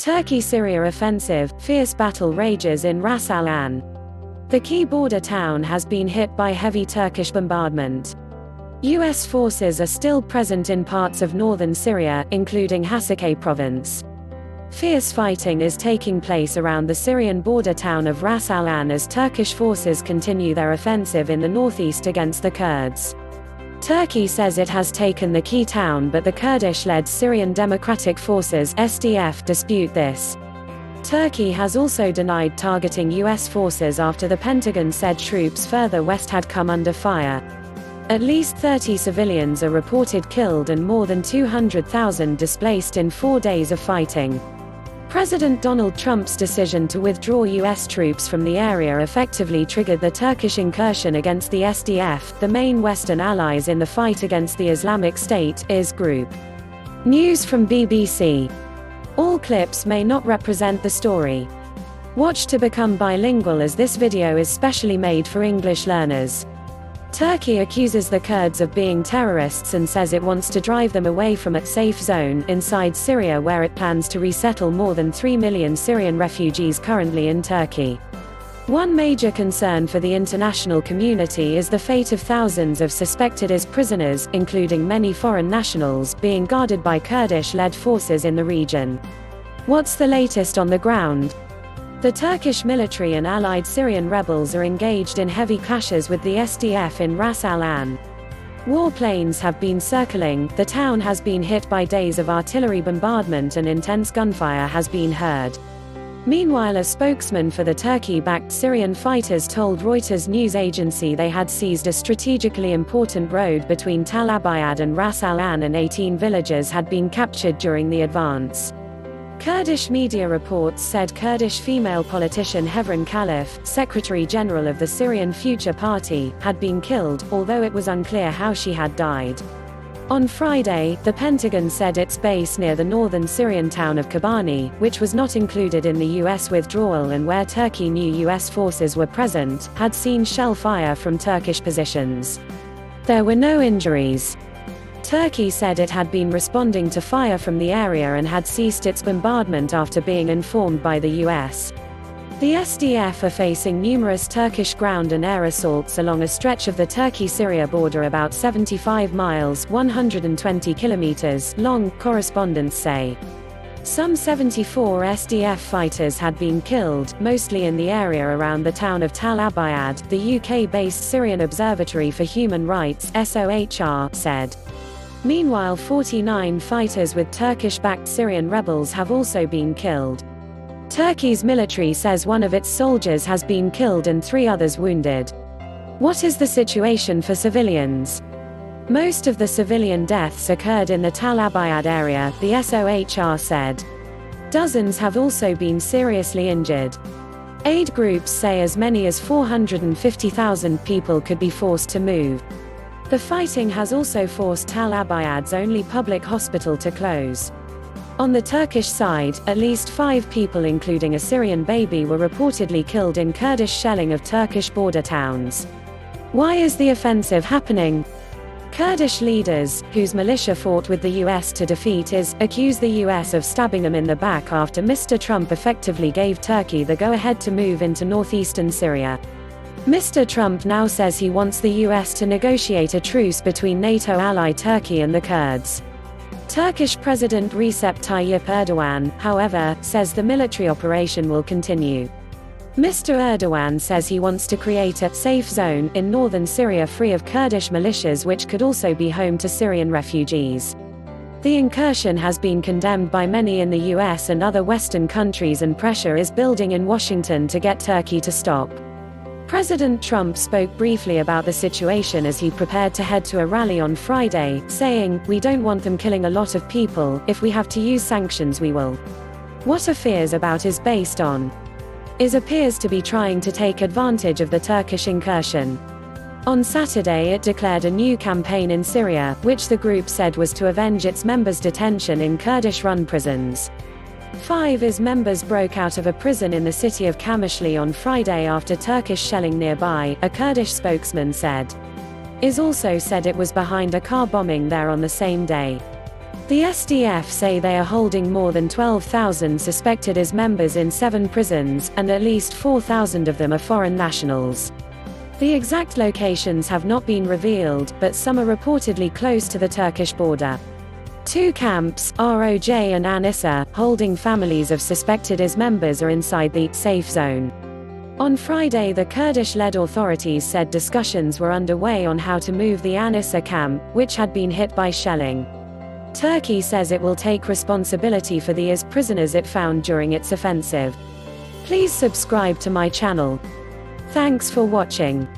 Turkey-Syria offensive, fierce battle rages in Ras al-Ain. The key border town has been hit by heavy Turkish bombardment. U.S. forces are still present in parts of northern Syria, including Hassakeh province. Fierce fighting is taking place around the Syrian border town of Ras al-Ain as Turkish forces continue their offensive in the northeast against the Kurds. Turkey says it has taken the key town, but the Kurdish-led Syrian Democratic Forces (SDF) dispute this. Turkey has also denied targeting U.S. forces after the Pentagon said troops further west had come under fire. At least 30 civilians are reported killed and more than 200,000 displaced in 4 days of fighting. President Donald Trump's decision to withdraw U.S. troops from the area effectively triggered the Turkish incursion against the SDF, the main Western allies in the fight against the Islamic State (IS) group. News from BBC. All clips may not represent the story. Watch to become bilingual, as this video is specially made for English learners. Turkey accuses the Kurds of being terrorists and says it wants to drive them away from a safe zone inside Syria, where it plans to resettle more than 3 million Syrian refugees currently in Turkey. One major concern for the international community is the fate of thousands of suspected IS prisoners, including many foreign nationals, being guarded by Kurdish-led forces in the region. What's the latest on the ground? The Turkish military and allied Syrian rebels are engaged in heavy clashes with the SDF in Ras al-Ain. Warplanes have been circling, the town has been hit by days of artillery bombardment, and intense gunfire has been heard. Meanwhile, a spokesman for the Turkey-backed Syrian fighters told Reuters news agency they had seized a strategically important road between Tal Abyad and Ras al-Ain, and 18 villages had been captured during the advance. Kurdish media reports said Kurdish female politician Hevrin Khalif, Secretary-General of the Syrian Future Party, had been killed, although it was unclear how she had died. On Friday, the Pentagon said its base near the northern Syrian town of Kobani, which was not included in the U.S. withdrawal and where Turkey knew U.S. forces were present, had seen shell fire from Turkish positions. There were no injuries. Turkey said it had been responding to fire from the area and had ceased its bombardment after being informed by the U.S. The SDF are facing numerous Turkish ground and air assaults along a stretch of the Turkey-Syria border about 75 miles (120 kilometers) long, correspondents say. Some 74 SDF fighters had been killed, mostly in the area around the town of Tal Abyad, the UK-based Syrian Observatory for Human Rights (SOHR) said. Meanwhile, 49 fighters with Turkish-backed Syrian rebels have also been killed. Turkey's military says one of its soldiers has been killed and 3 others wounded. What is the situation for civilians? Most of the civilian deaths occurred in the Tal Abyad area, the SOHR said. Dozens have also been seriously injured. Aid groups say as many as 450,000 people could be forced to move. The fighting has also forced Tal Abyad's only public hospital to close. On the Turkish side, at least 5 people, including a Syrian baby, were reportedly killed in Kurdish shelling of Turkish border towns. Why is the offensive happening? Kurdish leaders, whose militia fought with the US to defeat IS, accuse the US of stabbing them in the back after Mr. Trump effectively gave Turkey the go-ahead to move into northeastern Syria. Mr. Trump now says he wants the US to negotiate a truce between NATO ally Turkey and the Kurds. Turkish President Recep Tayyip Erdogan, however, says the military operation will continue. Mr. Erdogan says he wants to create a safe zone in northern Syria free of Kurdish militias, which could also be home to Syrian refugees. The incursion has been condemned by many in the US and other Western countries, and pressure is building in Washington to get Turkey to stop. President Trump spoke briefly about the situation as he prepared to head to a rally on Friday, saying, "We don't want them killing a lot of people. If we have to use sanctions, we will." What are fears about is based on? IS appears to be trying to take advantage of the Turkish incursion. On Saturday, it declared a new campaign in Syria, which the group said was to avenge its members' detention in Kurdish-run prisons. 5 IS members broke out of a prison in the city of Kamishli on Friday after Turkish shelling nearby, a Kurdish spokesman said. IS also said it was behind a car bombing there on the same day. The SDF say they are holding more than 12,000 suspected IS members in 7 prisons, and at least 4,000 of them are foreign nationals. The exact locations have not been revealed, but some are reportedly close to the Turkish border. 2 camps, Roj and An-Issa, holding families of suspected IS members are inside the safe zone. On Friday, the Kurdish-led authorities said discussions were underway on how to move the An-Issa camp, which had been hit by shelling. Turkey says it will take responsibility for the IS prisoners it found during its offensive. Please subscribe to my channel. Thanks for watching.